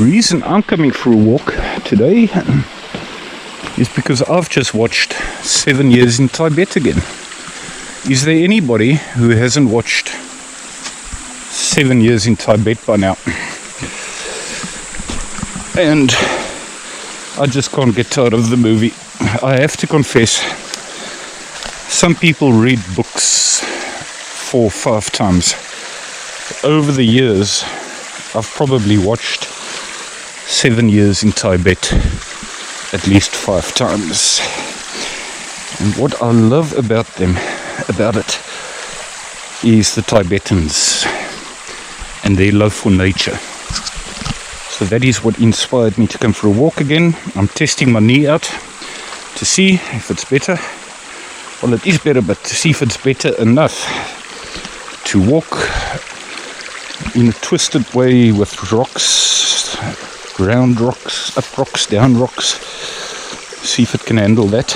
reason I'm coming for a walk today is because I've just watched 7 Years in Tibet again. Is there anybody who hasn't watched 7 Years in Tibet by now? And I just can't get tired of the movie. I have to confess, some people read books 4 or 5 times. Over the years, I've probably watched 7 Years in Tibet at least 5 times. And what I love about it, is the Tibetans and their love for nature. So that is what inspired me to come for a walk again. I'm testing my knee out to see if it's better. Well, it is better, but to see if it's better enough to walk in a twisted way with rocks, round rocks, up rocks, down rocks. See if it can handle that.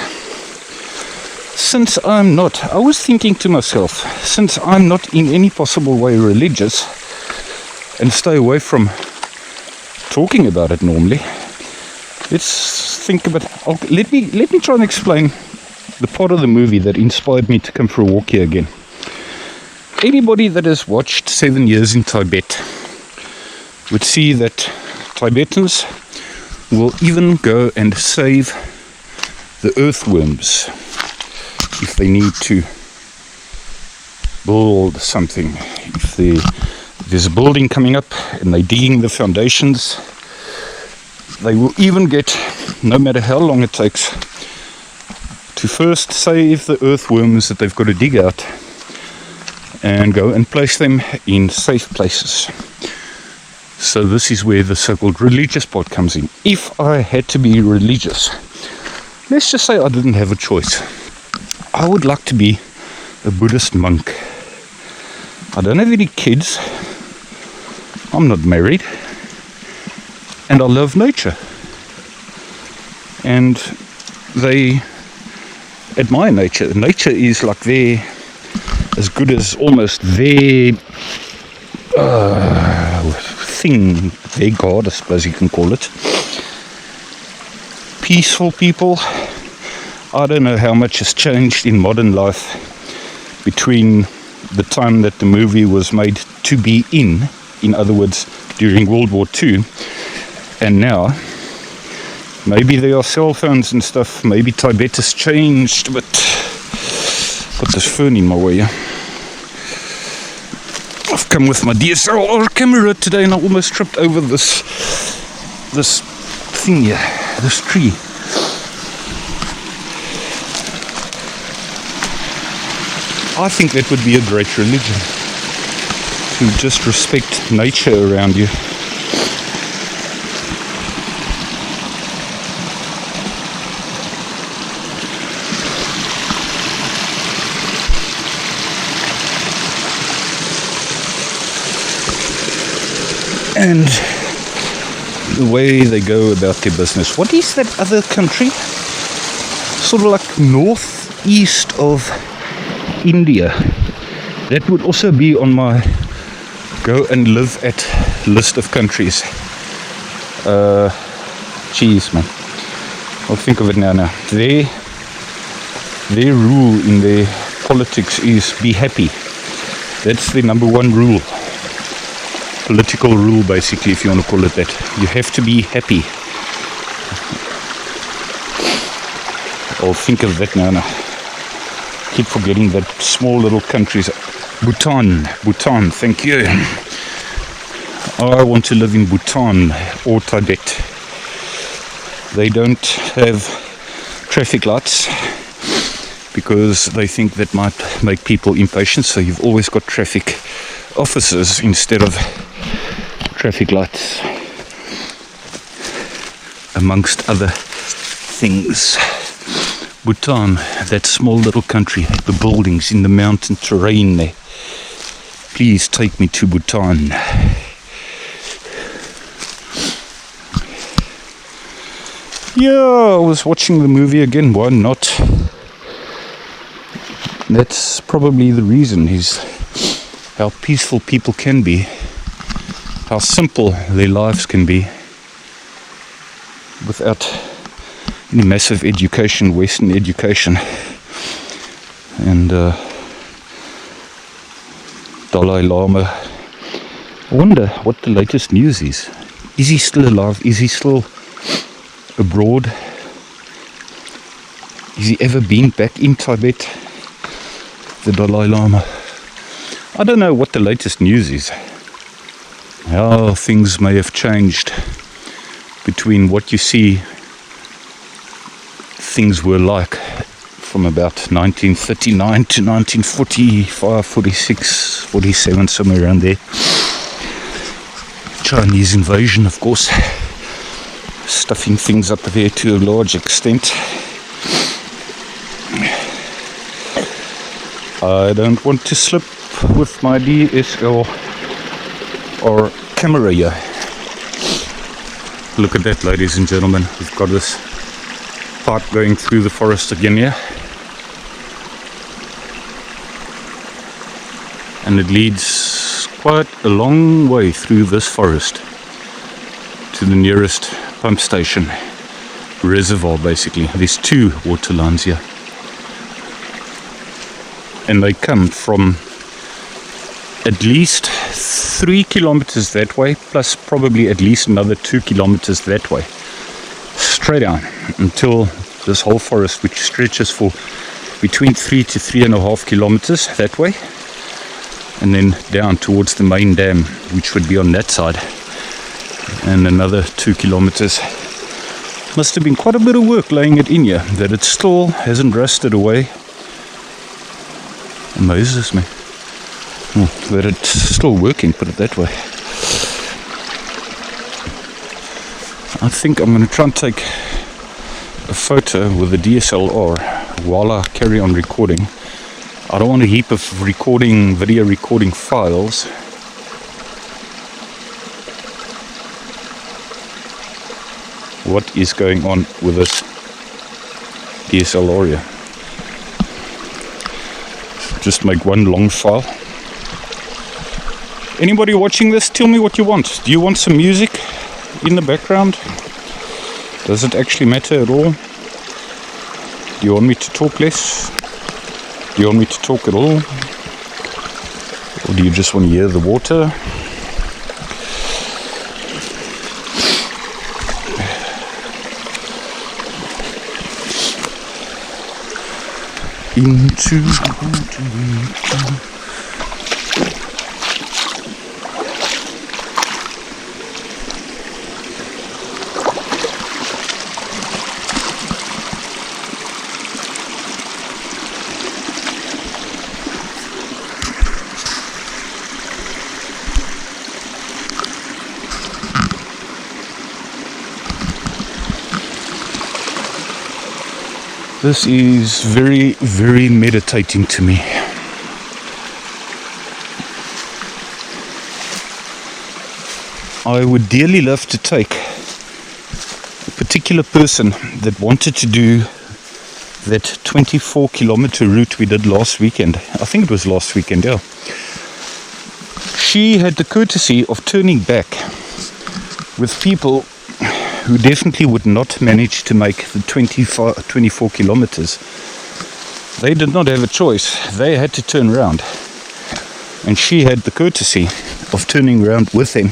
Since I'm not, I was thinking to myself, since I'm not in any possible way religious and stay away from talking about it normally, let's think about, let me try and explain the part of the movie that inspired me to come for a walk here again. Anybody that has watched 7 Years in Tibet would see that Tibetans will even go and save the earthworms if they need to build something. If there's a building coming up and they're digging the foundations, they will even get, no matter how long it takes, to first save the earthworms that they've got to dig out and go and place them in safe places. So this is where the so-called religious part comes in. If I had to be religious, let's just say I didn't have a choice, I would like to be a Buddhist monk. I don't have any kids, I'm not married, and I love nature. And they admire nature. Nature is like as good as almost their thing, their god, I suppose you can call it. Peaceful people. I don't know how much has changed in modern life between the time that the movie was made to be in other words, during World War II, and now. Maybe there are cell phones and stuff, maybe Tibet has changed, but got this fern in my way. I've come with my DSLR camera today and I almost tripped over this thing here, this tree. I think that would be a great religion, to just respect nature around you. And the way they go about their business. What is that other country? Sort of like northeast of India. That would also be on my go and live at list of countries. Geez, man. I'll think of it now. Their rule in their politics is be happy. That's the number one rule. Political rule, basically, if you want to call it that. You have to be happy. I'll think of that now. Keep forgetting that small little countries. Bhutan, thank you. I want to live in Bhutan or Tibet. They don't have traffic lights because they think that might make people impatient, so you've always got traffic officers instead of traffic lights, amongst other things. Bhutan, that small little country, the buildings in the mountain terrain there. Please take me to Bhutan. Yeah, I was watching the movie again, why not? That's probably the reason, is how peaceful people can be, how simple their lives can be, without any massive education, Western education. And Dalai Lama. I wonder what the latest news is. Is he still alive? Is he still abroad? Has he ever been back in Tibet? The Dalai Lama. I don't know what the latest news is. How things may have changed between what you see things were like from about 1939 to 1945, 46, 47, somewhere around there. Chinese invasion, of course, stuffing things up there to a large extent. I don't want to slip with my DSL or camera here. Look at that, ladies and gentlemen. We've got this pipe going through the forest again here. And it leads quite a long way through this forest to the nearest pump station, reservoir basically. There's two water lines here. And they come from at least 3 kilometers that way, plus probably at least another 2 kilometers that way, straight down until this whole forest, which stretches for between 3 to 3.5 kilometers that way, and then down towards the main dam, which would be on that side, and another 2 kilometers. Must have been quite a bit of work laying it in here, that it still hasn't rusted away. Amazes me. Well, that it's still working, put it that way. I think I'm going to try and take a photo with the DSLR while I carry on recording. I don't want a heap of video recording files. What is going on with this DSLR here? Just make one long file. Anybody watching this, tell me what you want. Do you want some music in the background? Does it actually matter at all? Do you want me to talk less? Do you want me to talk at all? Or do you just want to hear the water? Into This is very, very meditating to me. I would dearly love to take a particular person that wanted to do that 24-kilometer route we did last weekend. I think it was last weekend, yeah. She had the courtesy of turning back with people who definitely would not manage to make the 24 kilometers. They did not have a choice. They had to turn around. And she had the courtesy of turning around with them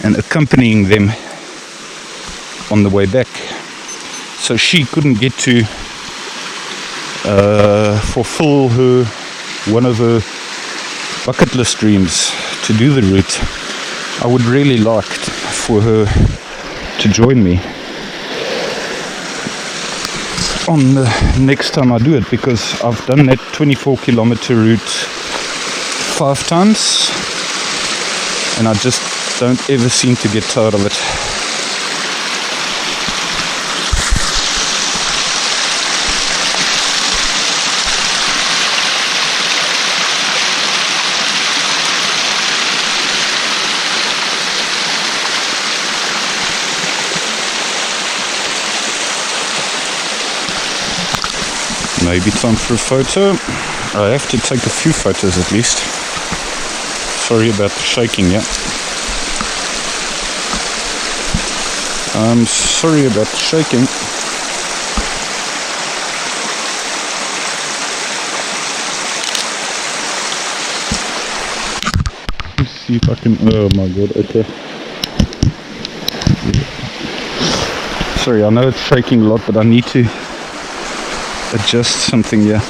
and accompanying them on the way back. So she couldn't get to fulfill one of her bucket list dreams, to do the route. I would really like for her to join me on the next time I do it, because I've done that 24-kilometer route 5 times and I just don't ever seem to get tired of it. Maybe time for a photo. I have to take a few photos at least. Sorry about the shaking, yeah. I'm sorry about the shaking. Let's see if I can. Oh my god, okay. Sorry, I know it's shaking a lot, but I need to adjust something here.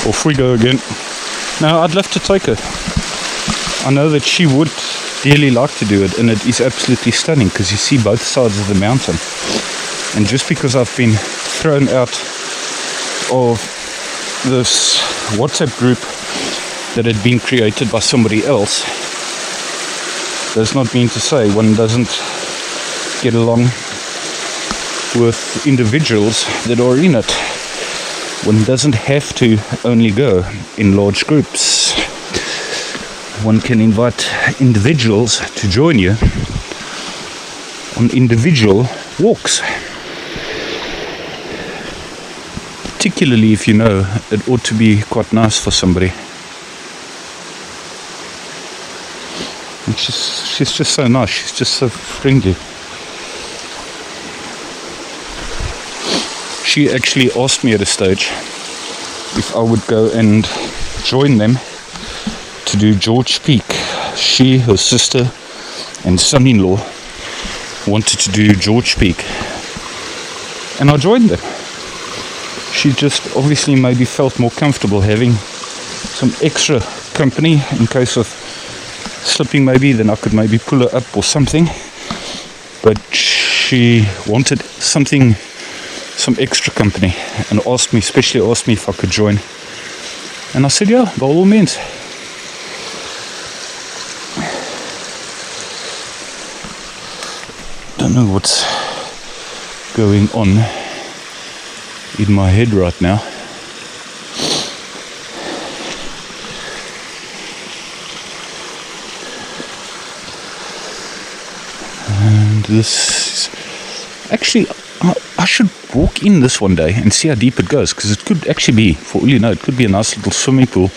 Off we go again. Now, I'd love to take her. I know that she would dearly like to do it, and it is absolutely stunning because you see both sides of the mountain. And just because I've been thrown out of this WhatsApp group that had been created by somebody else does not mean to say one doesn't get along with individuals that are in it. One doesn't have to only go in large groups. One can invite individuals to join you on individual walks. Particularly if you know it ought to be quite nice for somebody. And she's just so nice, she's just so friendly. She actually asked me at a stage if I would go and join them to do George Peak. She, her sister and son-in-law wanted to do George Peak, and I joined them. She just obviously maybe felt more comfortable having some extra company in case of slipping maybe, then I could maybe pull her up or something. But she wanted something, some extra company, and especially asked me if I could join. And I said, yeah, by all means. Don't know what's going on in my head right now. And this is actually, I should walk in this one day and see how deep it goes, because it could actually be, for all you know, it could be a nice little swimming pool.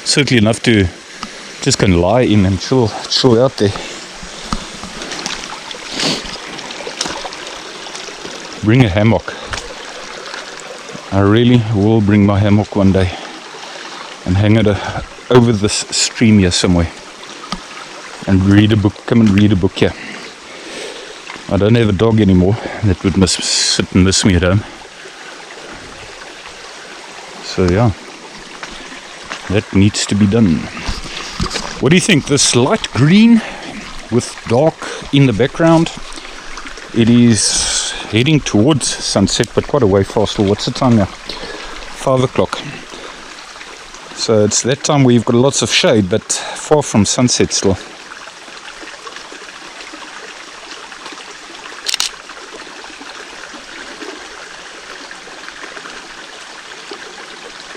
Certainly enough to just go and lie in and chill out there. Bring a hammock. I really will bring my hammock one day and hang it over this stream here somewhere and read a book. Come and read a book here. I don't have a dog anymore that would sit and miss me at home. So yeah, that needs to be done. What do you think? This light green with dark in the background, it is heading towards sunset, but quite a way fast. Well, what's the time now? 5 o'clock. So it's that time where you've got lots of shade, but far from sunset still.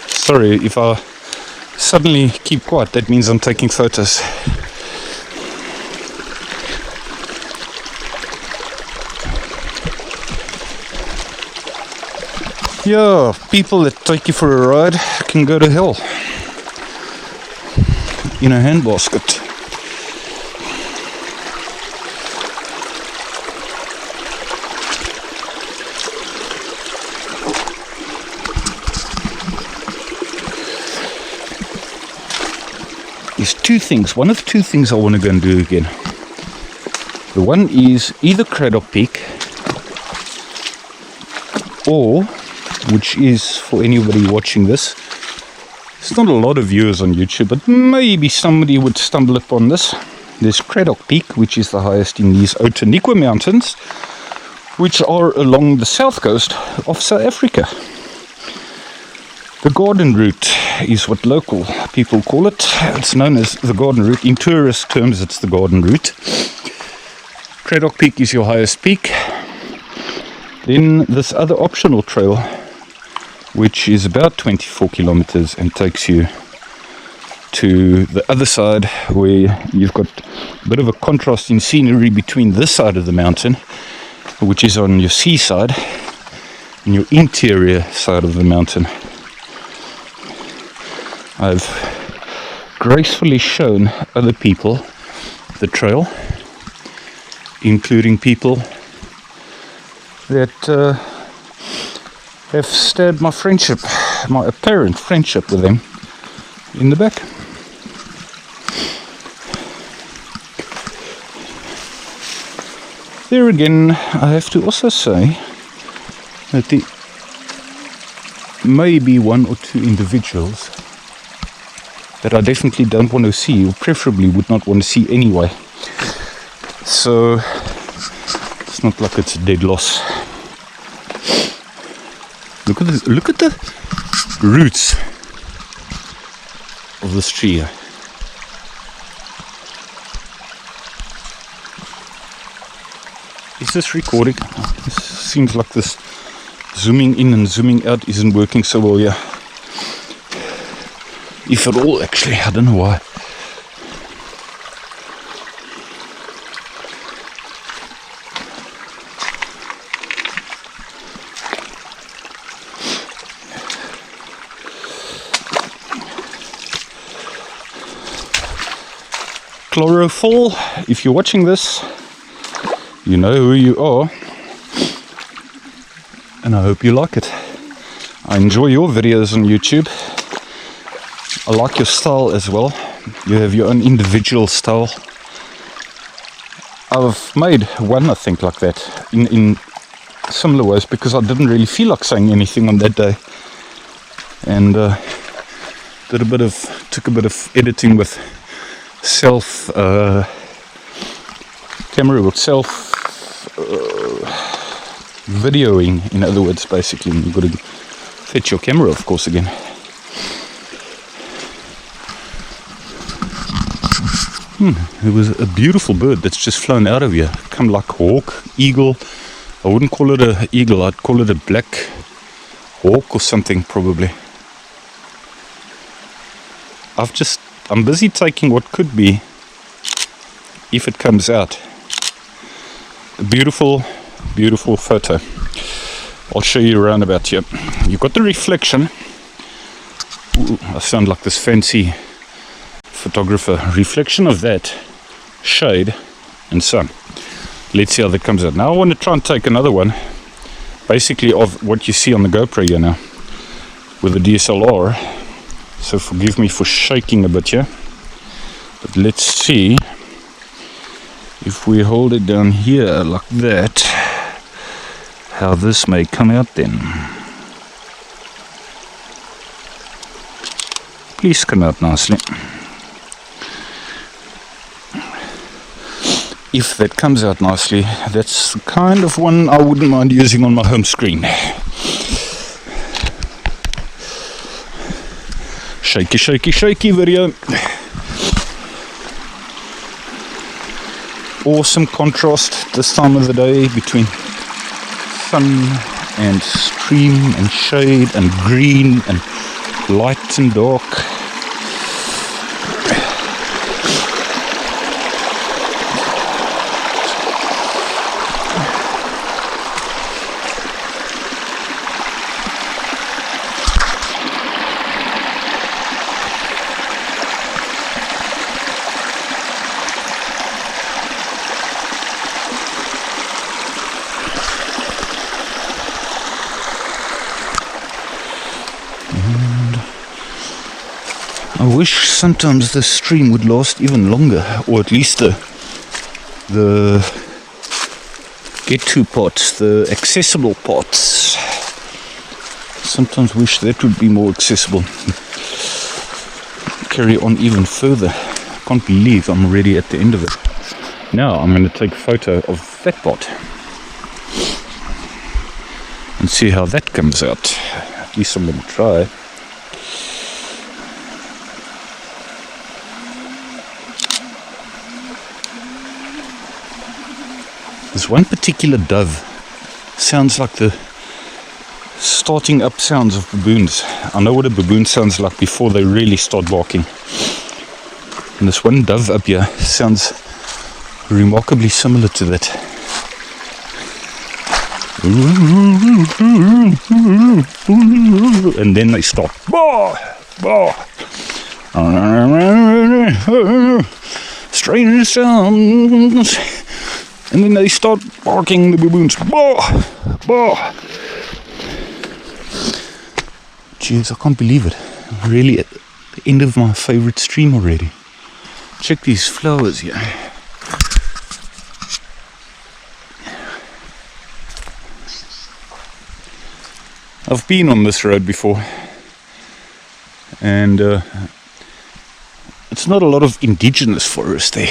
Sorry, if I suddenly keep quiet, that means I'm taking photos. Yeah, people that take you for a ride can go to hell in a handbasket. There's two things. One of the two things I want to go and do again. The one is either Craddock Peak, or, which is for anybody watching this, it's not a lot of viewers on YouTube, but maybe somebody would stumble upon this. There's Craddock Peak, which is the highest in these Outeniqua mountains, which are along the south coast of South Africa. The Garden Route is what local people call it. It's known as the Garden Route. In tourist terms, it's the Garden Route. Craddock Peak is your highest peak. Then this other optional trail, which is about 24 kilometers and takes you to the other side, where you've got a bit of a contrast in scenery between this side of the mountain, which is on your seaside, in your interior side of the mountain. I've gracefully shown other people the trail, including people that have stabbed my friendship, my apparent friendship with them in the back. There again, I have to also say that there may be one or two individuals that I definitely don't want to see, or preferably would not want to see anyway. So it's not like it's a dead loss. Look at this, look at the roots of this tree here. Is this recording? This seems like this zooming in and zooming out isn't working so well, yeah. If at all, actually, I don't know why. Chlorophyll, if you're watching this, you know who you are, and I hope you like it. I enjoy your videos on YouTube. I like your style as well. You have your own individual style. I've made one, I think, like that in similar ways because I didn't really feel like saying anything on that day, and took a bit of editing with self camera, with self videoing, in other words. Basically, you've got to fetch your camera, of course, again. There was a beautiful bird that's just flown out of here, come like a hawk, eagle. I wouldn't call it an eagle, I'd call it a black hawk or something, probably. I'm busy taking what could be, if it comes out, a beautiful, beautiful photo. I'll show you around about here. You've got the reflection. Ooh, I sound like this fancy photographer. Reflection of that, shade and sun. Let's see how that comes out. Now I want to try and take another one, basically of what you see on the GoPro here now, with the DSLR. So forgive me for shaking a bit here, but let's see if we hold it down here like that, how this may come out then. Please come out nicely. If that comes out nicely, that's the kind of one I wouldn't mind using on my home screen. Shaky, shaky, shaky video. Awesome contrast this time of the day between sun and stream and shade and green and light and dark. I wish sometimes the stream would last even longer, or at least the get-to parts, the accessible parts. Sometimes wish that would be more accessible. Carry on even further. I can't believe I'm already at the end of it. Now I'm going to take a photo of that part and see how that comes out. At least I'm going to try. There's one particular dove, sounds like the starting up sounds of baboons. I know what a baboon sounds like before they really start barking. And this one dove up here sounds remarkably similar to that. And then they stop. Strange sounds. And then they start barking, the baboons. Jeez, I can't believe it. I'm really at the end of my favorite stream already. Check these flowers here. I've been on this road before, and it's not a lot of indigenous forest there.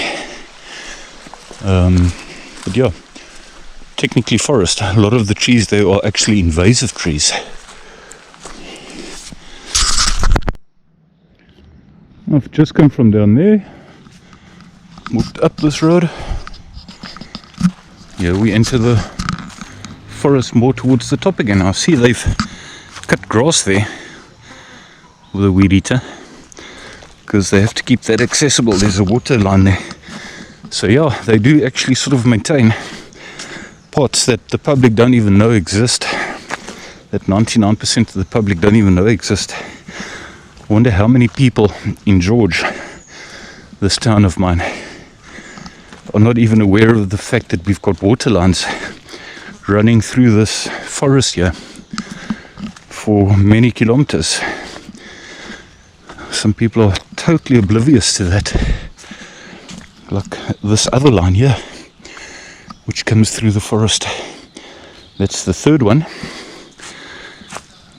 But yeah, technically forest. A lot of the trees there are actually invasive trees. I've just come from down there, moved up this road. Here we enter the forest more towards the top again. I see they've cut grass there with a weed eater because they have to keep that accessible. There's a water line there. So yeah, they do actually sort of maintain parts that the public don't even know exist, that 99% of the public don't even know exist. I wonder how many people in George, this town of mine, are not even aware of the fact that we've got water lines running through this forest here for many kilometers. Some people are totally oblivious to that. Like this other line here, which comes through the forest. That's the third one.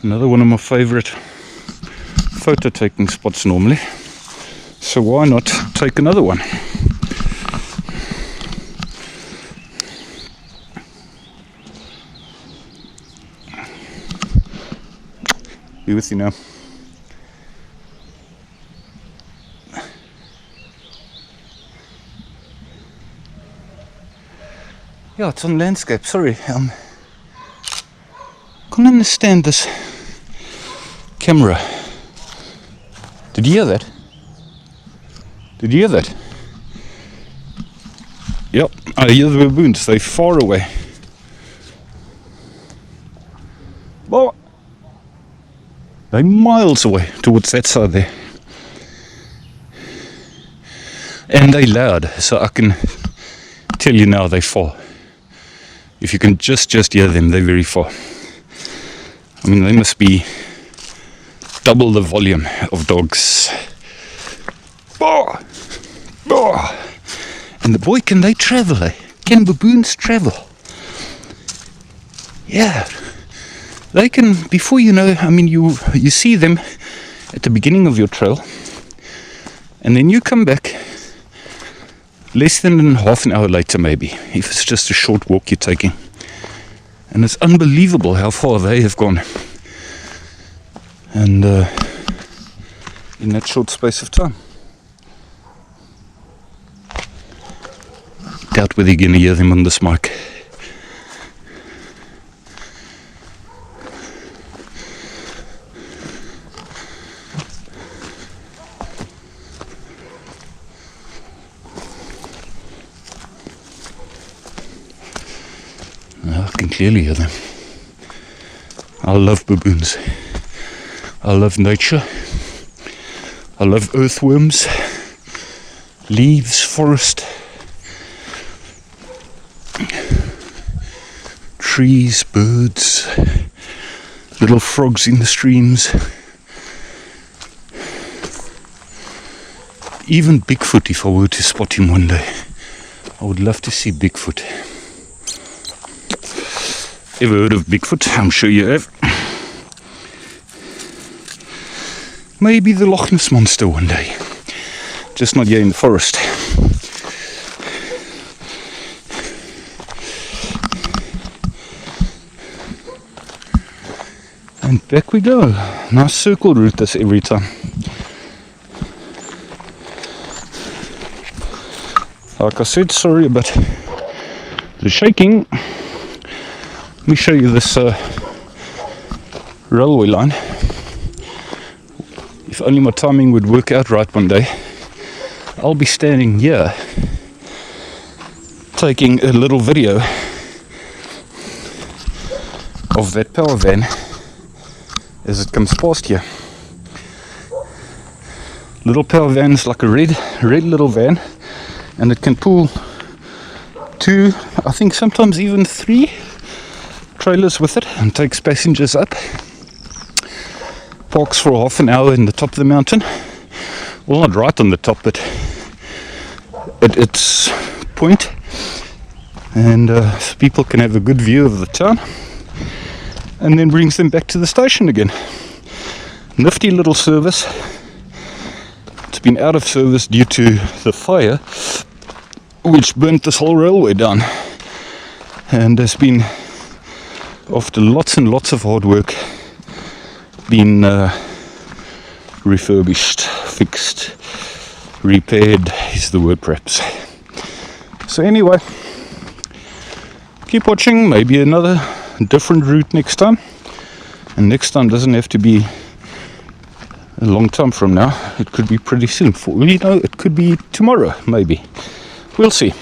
Another one of my favorite photo taking spots normally. So why not take another one? Be with you now. Yeah, it's on landscape. Sorry, can't understand this camera. Did you hear that? Did you hear that? Yep, I hear the baboons. They're far away. Well, they're miles away towards that side there. And they're loud, so I can tell you now they're far. If you can just hear them, they're very far. I mean, they must be double the volume of dogs. Bah! Bah! And the boy, can they travel, eh? Can baboons travel? Yeah. They can, before you know, I mean, you see them at the beginning of your trail, and then you come back less than half an hour later, maybe, if it's just a short walk you're taking. And it's unbelievable how far they have gone. And in that short space of time. Doubt whether you're going to hear them on this mic. I can clearly hear them. I love baboons. I love nature. I love earthworms, leaves, forest, trees, birds, little frogs in the streams. Even Bigfoot, if I were to spot him one day. I would love to see Bigfoot. Ever heard of Bigfoot? I'm sure you have. Maybe the Loch Ness Monster one day. Just not here in the forest. And back we go. Nice circle route this every time. Like I said, sorry about the shaking. Let me show you this railway line. If only my timing would work out right one day, I'll be standing here taking a little video of that power van as it comes past here. Little power van is like a red little van, and it can pull 2, I think sometimes even 3 trailers with it, and takes passengers up. Parks for half an hour in the top of the mountain. Well, not right on the top, but at its point, and so people can have a good view of the town, and then brings them back to the station again. Nifty little service. It's been out of service due to the fire which burnt this whole railway down, and has been, after lots and lots of hard work, been refurbished, fixed, repaired is the word perhaps. So anyway, keep watching, maybe another different route next time, and next time doesn't have to be a long time from now. It could be pretty soon, for you know, it could be tomorrow maybe. We'll see.